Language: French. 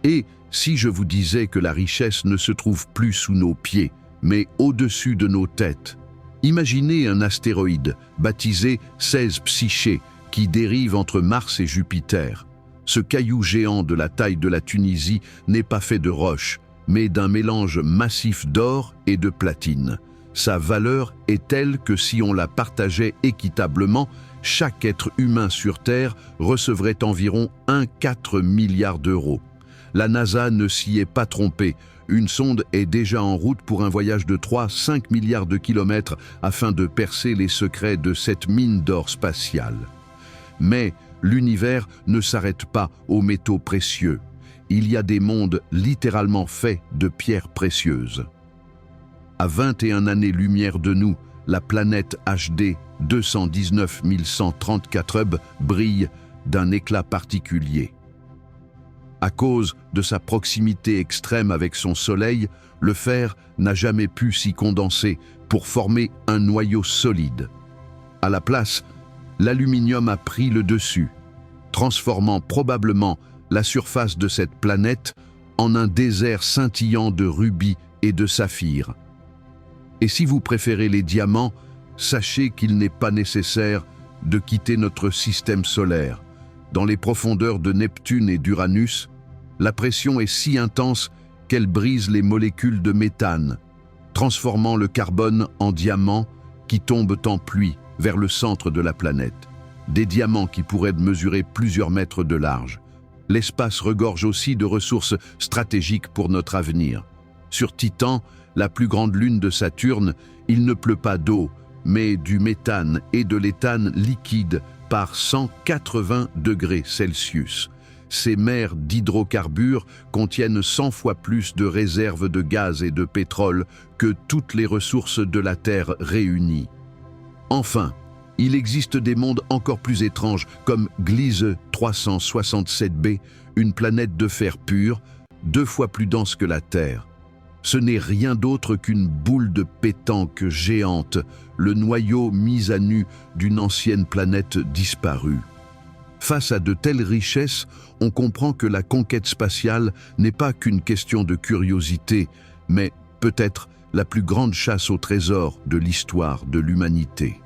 Et si je vous disais que la richesse ne se trouve plus sous nos pieds, mais au-dessus de nos têtes? Imaginez un astéroïde baptisé 16 Psyché qui dérive entre Mars et Jupiter. Ce caillou géant de la taille de la Tunisie n'est pas fait de roches, mais d'un mélange massif d'or et de platine. Sa valeur est telle que si on la partageait équitablement, chaque être humain sur Terre recevrait environ 1,4 milliard d'euros. La NASA ne s'y est pas trompée. Une sonde est déjà en route pour un voyage de 3-5 milliards de kilomètres afin de percer les secrets de cette mine d'or spatiale. Mais l'univers ne s'arrête pas aux métaux précieux. Il y a des mondes littéralement faits de pierres précieuses. À 21 années-lumière de nous, la planète HD 219 134 Hub brille d'un éclat particulier. À cause de sa proximité extrême avec son Soleil, le fer n'a jamais pu s'y condenser pour former un noyau solide. À la place, l'aluminium a pris le dessus, transformant probablement la surface de cette planète en un désert scintillant de rubis et de saphirs. Et si vous préférez les diamants, sachez qu'il n'est pas nécessaire de quitter notre système solaire. Dans les profondeurs de Neptune et d'Uranus, la pression est si intense qu'elle brise les molécules de méthane, transformant le carbone en diamants qui tombent en pluie vers le centre de la planète. Des diamants qui pourraient mesurer plusieurs mètres de large. L'espace regorge aussi de ressources stratégiques pour notre avenir. Sur Titan, la plus grande lune de Saturne, il ne pleut pas d'eau, mais du méthane et de l'éthane liquide par 180 degrés Celsius. Ces mers d'hydrocarbures contiennent 100 fois plus de réserves de gaz et de pétrole que toutes les ressources de la Terre réunies. Enfin, il existe des mondes encore plus étranges comme Gliese 367b, une planète de fer pur, 2 fois plus dense que la Terre. Ce n'est rien d'autre qu'une boule de pétanque géante, le noyau mis à nu d'une ancienne planète disparue. Face à de telles richesses, on comprend que la conquête spatiale n'est pas qu'une question de curiosité, mais peut-être la plus grande chasse au trésor de l'histoire de l'humanité.